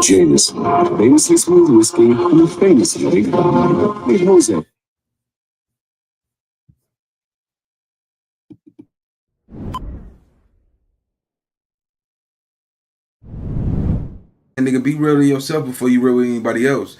Jameson, famously smooth whiskey, and famously big Jose. And nigga, be real to yourself before you real with anybody else.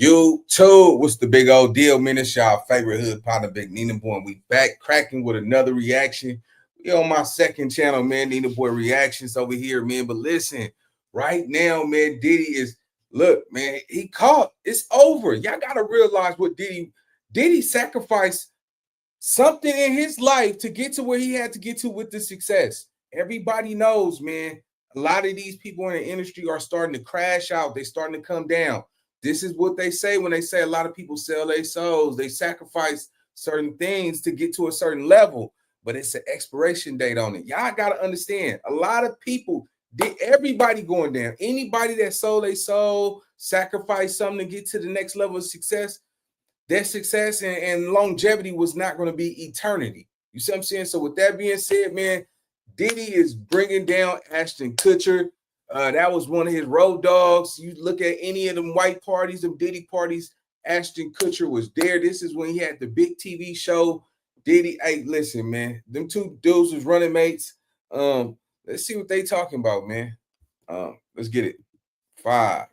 YouTube, what's the big old deal, man? It's y'all favorite hood partner, Big Nina Boy, and we back cracking with another reaction. We on my second channel, man, Nina Boy Reactions over here, man. But listen, right now, man, Diddy is, look, man, he caught. It's over. Y'all got to realize what Diddy sacrificed something in his life to get to where he had to get to with the success. Everybody knows, man, a lot of these people in the industry are starting to crash out. They're starting to come down. This is what they say when they say a lot of people sell their souls. They sacrifice certain things to get to a certain level, but it's an expiration date on it. Y'all got to understand, a lot of people, everybody going down. Anybody that sold their soul, sacrificed something to get to the next level of success, their success and longevity was not going to be eternity. You see what I'm saying? So with that being said, man, Diddy is bringing down Ashton Kutcher. That was one of his road dogs. You look at any of them white parties, them Diddy parties, Ashton Kutcher was there. This is when he had the big TV show. Diddy, hey, listen, man, them two dudes was running mates. Let's see what they talking about, man. Let's get it. 5,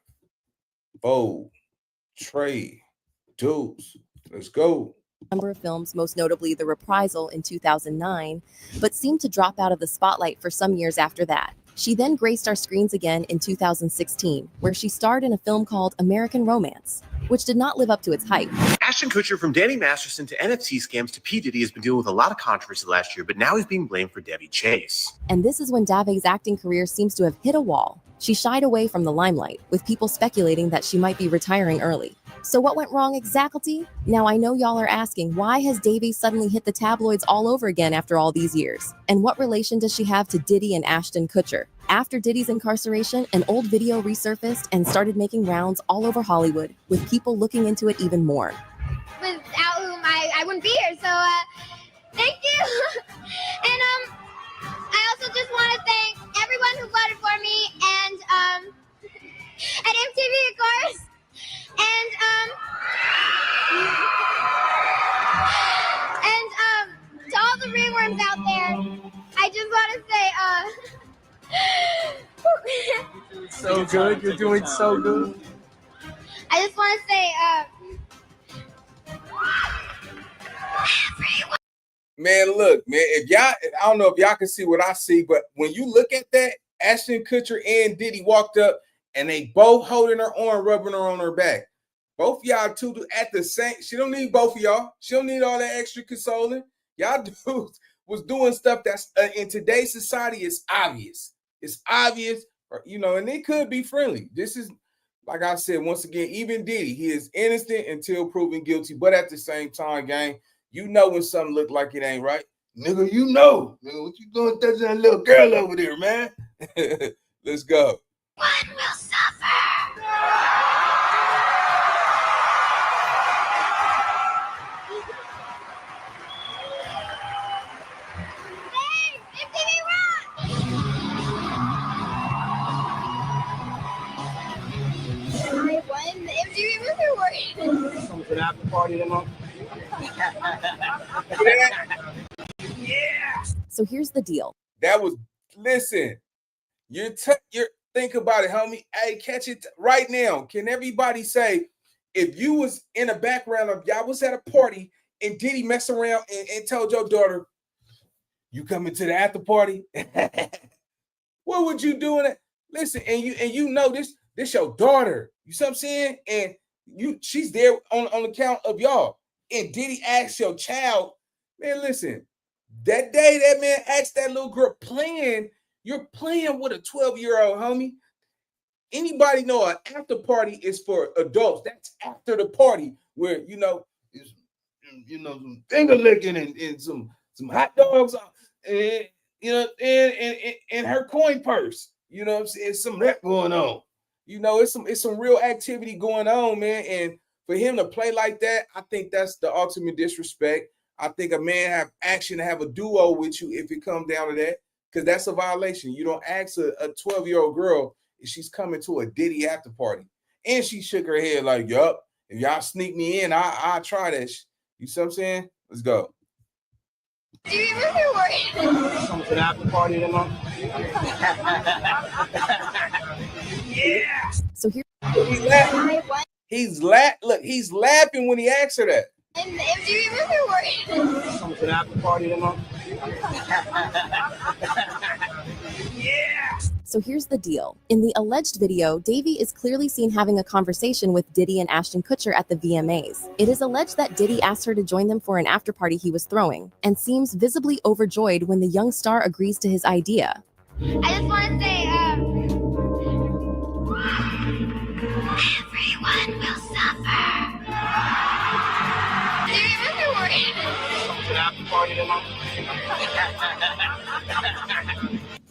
4, trade, dudes. Let's go. Number of films, most notably The Reprisal in 2009, but seemed to drop out of the spotlight for some years after that. She then graced our screens again in 2016, where she starred in a film called American Romance, which did not live up to its hype. Ashton Kutcher, from Danny Masterson to NFT scams to P. Diddy, has been dealing with a lot of controversy last year, but now he's being blamed for Daveigh Chase. And this is when Daveigh's acting career seems to have hit a wall. She shied away from the limelight, with people speculating that she might be retiring early. So what went wrong exactly? Now I know y'all are asking, why has Daveigh suddenly hit the tabloids all over again after all these years? And what relation does she have to Diddy and Ashton Kutcher? After Diddy's incarceration, an old video resurfaced and started making rounds all over Hollywood, with people looking into it even more. Without whom I wouldn't be here, so thank you. And I also just want to thank everyone who voted for me, and at MTV, of course. And to all the ringworms out there, I just want to say, so good. You're doing so good. I just want to say, everyone. Man, look, man, if y'all, I don't know if y'all can see what I see, but when you look at that, Ashton Kutcher and Diddy walked up and they both holding her arm, rubbing her on her back. Both y'all two at the same. She don't need both of y'all. She don't need all that extra consoling. Y'all dudes was doing stuff that's in today's society is obvious. It's obvious, you know, and it could be friendly. This is, like I said, once again, even Diddy, he is innocent until proven guilty. But at the same time, gang, you know when something look like it ain't right. Nigga, you know. Nigga, what you doing touching that little girl over there, man? Let's go. One will suffer. Come to the after party tomorrow. Yeah. So here's the deal. That was, listen, you're think about it, homie. Hey, catch it right now. Can everybody say, if you was in the background of y'all was at a party and Diddy mess around and told your daughter, you coming to the after party? What would you do in it? Listen, and you know this your daughter. You see what I'm saying? And she's there on account of y'all. And Diddy asked your child, man, listen, that day that man asked that little girl you're playing with a 12-year-old, homie. anybody know an after party is for adults? That's after the party where some finger licking and some hot dogs, and and her coin purse. You know what I'm saying? Some of that going on. It's some real activity going on, man. And for him to play like that, I think that's the ultimate disrespect. I think a man have action to have a duo with you if it comes down to that, because that's a violation. You don't ask a 12-year-old girl if she's coming to a Diddy after party. And she shook her head like, yup, if y'all sneak me in, I'll try that. You see what I'm saying? Let's go. Do you really worry? Come to the after party tonight? Yeah. So here he's laughing. He's laughing when he asks her that. And do you really worry? Come to the after party tonight? Yeah. So here's the deal. In the alleged video, Daveigh is clearly seen having a conversation with Diddy and Ashton Kutcher at the VMAs. It is alleged that Diddy asked her to join them for an after party he was throwing, and seems visibly overjoyed when the young star agrees to his idea. I just want to say, everyone will suffer. Do you really worry? Come to the after party tonight?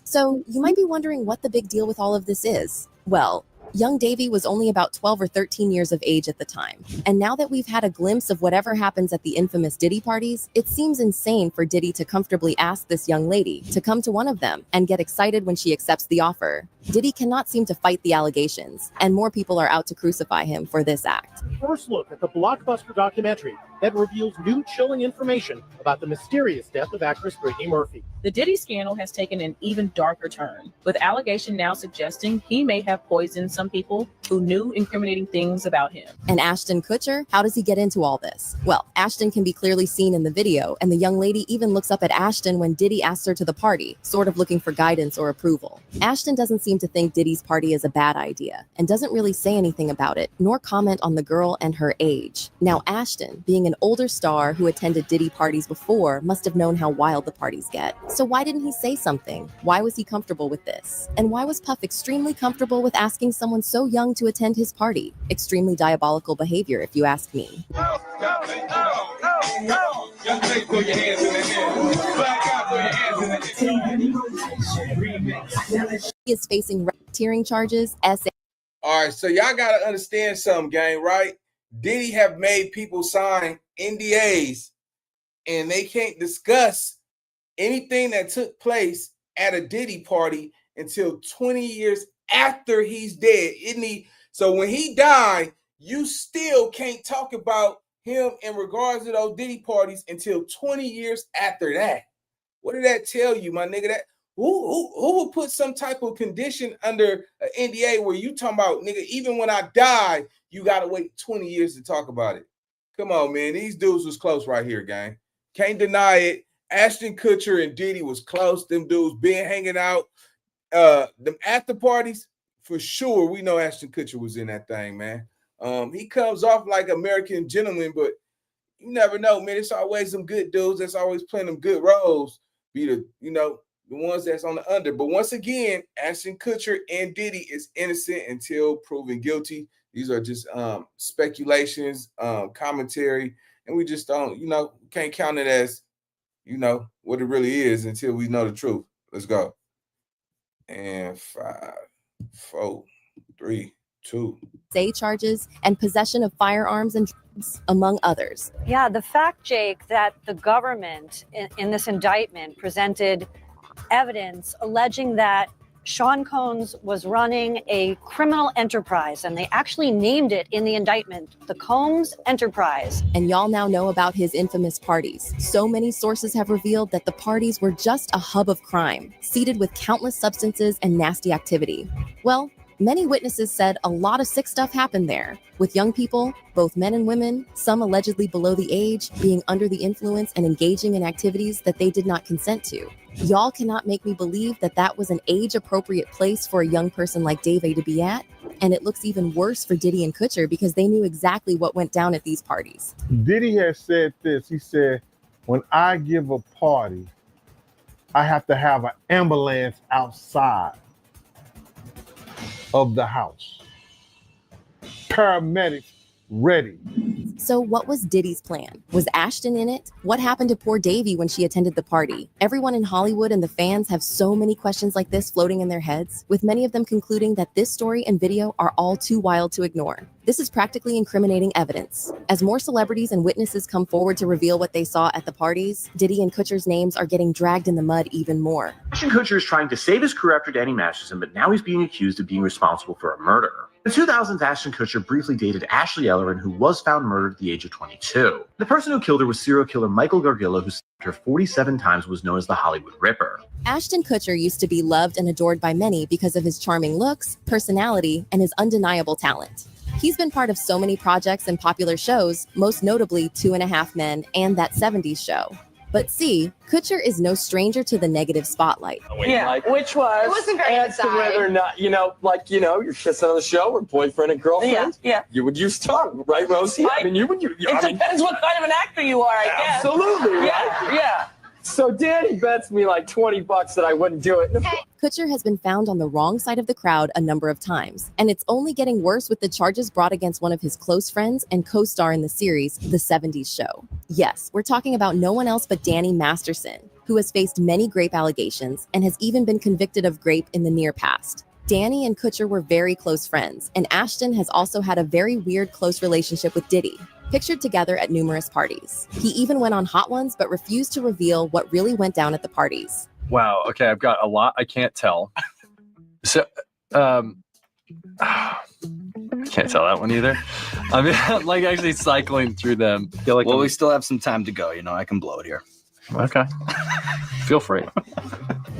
So you might be wondering what the big deal with all of this is. Well, young Daveigh was only about 12 or 13 years of age at the time. And now that we've had a glimpse of whatever happens at the infamous Diddy parties, it seems insane for Diddy to comfortably ask this young lady to come to one of them and get excited when she accepts the offer. Diddy cannot seem to fight the allegations, and more people are out to crucify him for this act. First look at the blockbuster documentary that reveals new chilling information about the mysterious death of actress Brittany Murphy. The Diddy scandal has taken an even darker turn, with allegation now suggesting he may have poisoned some people who knew incriminating things about him. And Ashton Kutcher, how does he get into all this? Well, Ashton can be clearly seen in the video, and the young lady even looks up at Ashton when Diddy asks her to the party, sort of looking for guidance or approval. Ashton doesn't seem to think Diddy's party is a bad idea, and doesn't really say anything about it, nor comment on the girl and her age. Now, Ashton, being an older star who attended Diddy parties before, must have known how wild the parties get. So why didn't he say something? Why was he comfortable with this? And why was Puff extremely comfortable with asking someone so young to attend his party? Extremely diabolical behavior, if you ask me. He is facing racketeering charges. All right, so y'all got to understand something, gang, right? Diddy have made people sign NDAs, and they can't discuss anything that took place at a Diddy party until 20 years after he's dead, isn't he? So when he died, you still can't talk about him in regards to those Diddy parties until 20 years after that. What did that tell you, my nigga? That who would put some type of condition under an NDA where you talking about, nigga, even when I die, you gotta wait 20 years to talk about it? Come on, man. These dudes was close right here, gang. Can't deny it. Ashton Kutcher and Diddy was close. Them dudes been hanging out. Them after parties, for sure. We know Ashton Kutcher was in that thing, man. He comes off like American gentleman, but you never know, man. It's always some good dudes that's always playing them good roles. Be the ones that's on the under. But once again, Ashton Kutcher and Diddy is innocent until proven guilty. These are just speculations, commentary, and we just don't, can't count it as, what it really is until we know the truth. Let's go. And 5, 4, 3, 2. Charges and possession of firearms and drugs, among others. Yeah, the fact, Jake, that the government in this indictment presented evidence alleging that Sean Combs was running a criminal enterprise, and they actually named it in the indictment, the Combs Enterprise. And y'all now know about his infamous parties. So many sources have revealed that the parties were just a hub of crime, seeded with countless substances and nasty activity. Well, many witnesses said a lot of sick stuff happened there, with young people, both men and women, some allegedly below the age, being under the influence and engaging in activities that they did not consent to. Y'all cannot make me believe that that was an age-appropriate place for a young person like Daveigh to be at, and it looks even worse for Diddy and Kutcher because they knew exactly what went down at these parties. Diddy has said this. He said, when I give a party, I have to have an ambulance outside. of the house. Paramedics ready. So what was Diddy's plan? Was Ashton in it? What happened to poor Daveigh when she attended the party? Everyone in Hollywood and the fans have so many questions like this floating in their heads, with many of them concluding that this story and video are all too wild to ignore. This is practically incriminating evidence. As more celebrities and witnesses come forward to reveal what they saw at the parties, Diddy and Kutcher's names are getting dragged in the mud even more. Ashton Kutcher is trying to save his career after Danny Masterson, but now he's being accused of being responsible for a murder. In the 2000s, Ashton Kutcher briefly dated Ashley Ellerin, who was found murdered at the age of 22. The person who killed her was serial killer Michael Gargillo, who stabbed her 47 times, was known as the Hollywood Ripper. Ashton Kutcher used to be loved and adored by many because of his charming looks, personality, and his undeniable talent. He's been part of so many projects and popular shows, most notably 2.5 Men and That 70s Show. But see, Kutcher is no stranger to the negative spotlight. Yeah, like, which was It wasn't very as to whether or not, you're kissing on the show or boyfriend and girlfriend. Yeah. You would use tongue, right, Rosie? It depends what kind of an actor you are, I guess. Absolutely, right? Yeah. So Danny bets me like $20 that I wouldn't do it. Kutcher has been found on the wrong side of the crowd a number of times, and it's only getting worse with the charges brought against one of his close friends and co-star in the series, The 70s Show. Yes, we're talking about no one else but Danny Masterson, who has faced many grape allegations and has even been convicted of grape in the near past. Danny and Kutcher were very close friends, and Ashton has also had a very weird close relationship with Diddy, pictured together at numerous parties. He even went on Hot Ones, but refused to reveal what really went down at the parties. Wow. Okay, I've got a lot I can't tell. So, I can't tell that one either. I mean, I'm like actually cycling through them. We still have some time to go. I can blow it here. Okay. Feel free.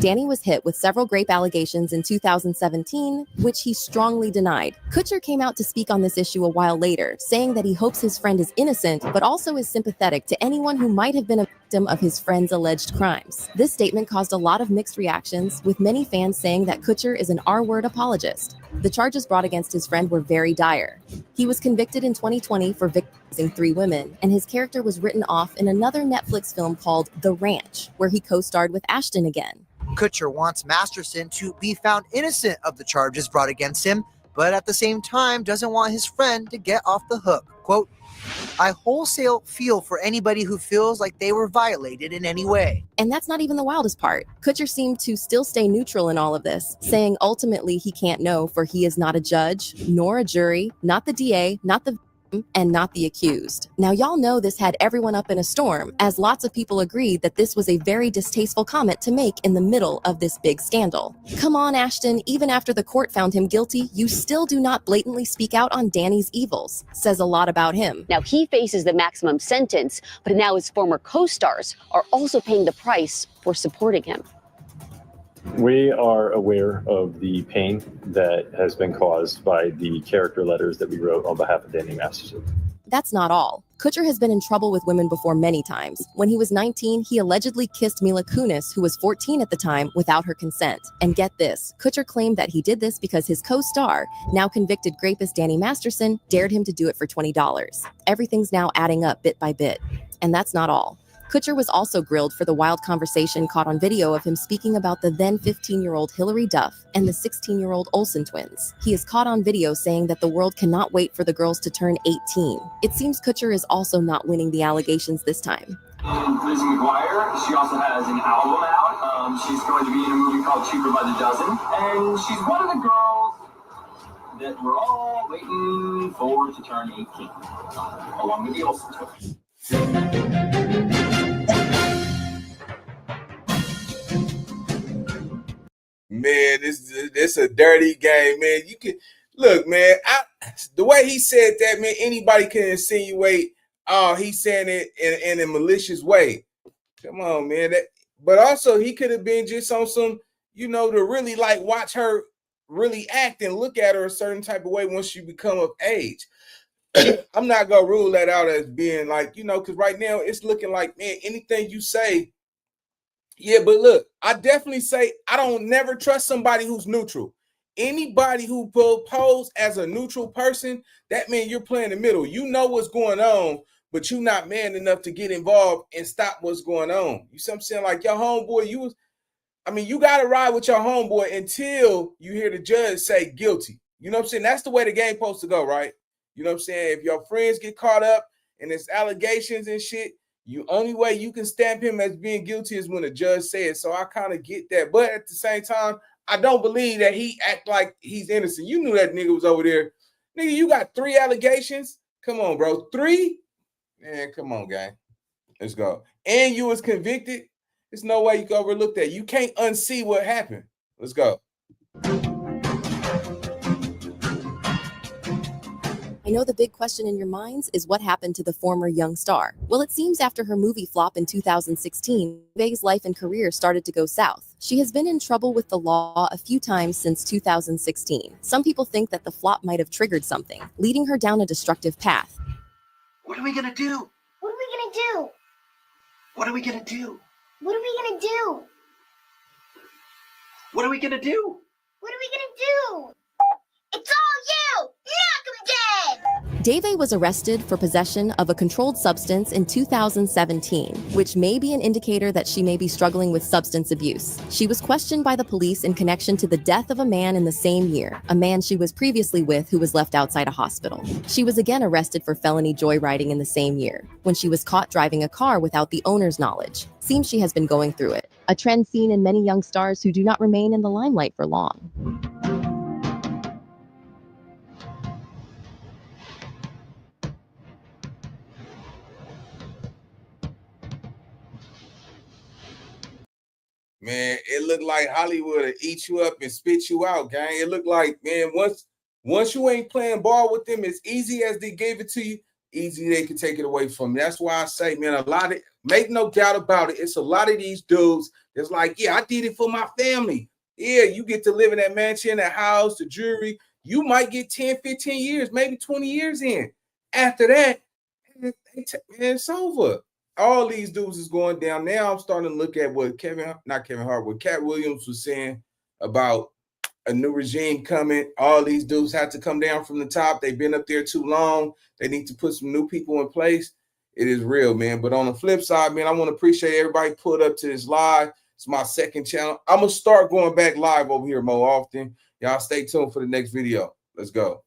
Danny was hit with several grape allegations in 2017, which he strongly denied. Kutcher came out to speak on this issue a while later, saying that he hopes his friend is innocent, but also is sympathetic to anyone who might have been a victim of his friend's alleged crimes. This statement caused a lot of mixed reactions, with many fans saying that Kutcher is an R-word apologist. The charges brought against his friend were very dire. He was convicted in 2020 for victimizing 3 women, and his character was written off in another Netflix film called The Ranch, where he co-starred with Ashton again. Kutcher wants Masterson to be found innocent of the charges brought against him, but at the same time doesn't want his friend to get off the hook. Quote, "I wholesale feel for anybody who feels like they were violated in any way." And that's not even the wildest part. Kutcher seemed to still stay neutral in all of this, saying ultimately he can't know, for he is not a judge, nor a jury, not the DA, not the victim, and not the accused. Now, y'all know this had everyone up in a storm, as lots of people agreed that this was a very distasteful comment to make in the middle of this big scandal. Come on, Ashton, even after the court found him guilty, you still do not blatantly speak out on Danny's evils. Says a lot about him. Now, he faces the maximum sentence, but now his former co-stars are also paying the price for supporting him. We are aware of the pain that has been caused by the character letters that we wrote on behalf of Danny Masterson. That's not all. Kutcher has been in trouble with women before many times. When he was 19, he allegedly kissed Mila Kunis, who was 14 at the time, without her consent. And get this, Kutcher claimed that he did this because his co-star, now convicted grapist Danny Masterson, dared him to do it for $20. Everything's now adding up bit by bit. And that's not all. Kutcher was also grilled for the wild conversation caught on video of him speaking about the then 15-year-old Hilary Duff and the 16-year-old Olsen twins. He is caught on video saying that the world cannot wait for the girls to turn 18. It seems Kutcher is also not winning the allegations this time. Lizzie McGuire, she also has an album out. She's going to be in a movie called Cheaper by the Dozen. And she's one of the girls that we're all waiting for to turn 18, along with the Olsen twins. Man, this a dirty game, man. You can look, man. The way he said that, man, anybody can insinuate, oh, he's saying it in a malicious way. Come on, man. But also he could have been just on some, to really like watch her really act and look at her a certain type of way once she become of age. I'm not gonna rule that out as being like, because right now it's looking like, man, anything you say. Yeah, but look, I definitely say I don't never trust somebody who's neutral. Anybody who pose as a neutral person, that means you're playing the middle. You know what's going on, but you're not man enough to get involved and stop what's going on. You see what I'm saying? Like your homeboy, you got to ride with your homeboy until you hear the judge say guilty. You know what I'm saying? That's the way the game supposed to go, right? You know what I'm saying? If your friends get caught up in this allegations and shit, you only way you can stamp him as being guilty is when the judge says. So I kind of get that. But at the same time, I don't believe that he act like he's innocent. You knew that nigga was over there. Nigga, you got 3 allegations? Come on, bro. 3? Man, come on, gang. Let's go. And you was convicted? There's no way you can overlook that. You can't unsee what happened. Let's go. I know the big question in your minds is what happened to the former young star. Well, it seems after her movie flop in 2016, Daveigh's life and career started to go south. She has been in trouble with the law a few times since 2016. Some people think that the flop might have triggered something, leading her down a destructive path. What are we gonna do? What are we gonna do? What are we gonna do? What are we gonna do? What are we gonna do? What are we gonna do? It's all you! Knock 'em dead! Daveigh was arrested for possession of a controlled substance in 2017, which may be an indicator that she may be struggling with substance abuse. She was questioned by the police in connection to the death of a man in the same year, a man she was previously with who was left outside a hospital. She was again arrested for felony joyriding in the same year, when she was caught driving a car without the owner's knowledge. Seems she has been going through it, a trend seen in many young stars who do not remain in the limelight for long. Man, it looked like Hollywood would eat you up and spit you out, gang. It looked like, man, once you ain't playing ball with them, as easy as they gave it to you, easy they can take it away from you. That's why I say, man, a lot of, make no doubt about it, it's a lot of these dudes that's like, yeah, I did it for my family. Yeah, you get to live in that mansion, that house, the jewelry. You might get 10, 15 years, maybe 20 years in. After that, man, it's over. All these dudes is going down. Now I'm starting to look at what what Cat Williams was saying about a new regime coming. All these dudes have to come down from the top. They've been up there too long. They need to put some new people in place. It is real, man. But on the flip side, man, I want to appreciate everybody put up to this live. It's my second channel. I'm going to start going back live over here more often. Y'all stay tuned for the next video. Let's go.